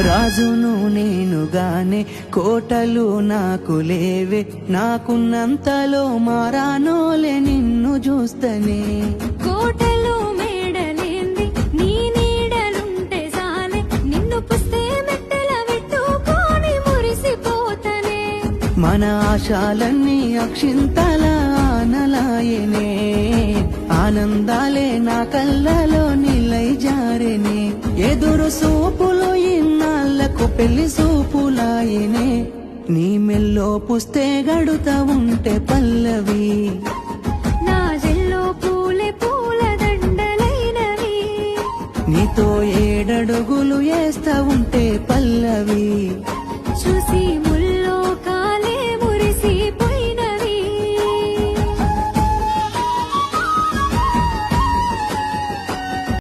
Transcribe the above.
రాజును నేనుగానే కోటలు నాకు లేవే, నాకున్నంతలో మారానోలే నిన్ను చూస్తనే. కోటలు మేడలేంది నీ నీడలుంటే సాలే, నిన్ను పుస్తే మెట్టెల పెట్టుకొని మురిసిపోతనే. మన ఆశాలన్నీ అక్షింతల ఆనలాయనే, ఆనందాలే నా కళ్ళలో నిలై జారెనే. ఎదురు సూపులు ఇన్నాళ్లకు పెళ్లి సూపులాయనే, నీ మెల్లో పుస్తే గడుతా ఉంటే పల్లవి, నా జెల్లో పూలే పూల దండలైనవి. నీతో ఏడడుగులు వేస్తా ఉంటే పల్లవి. చూసి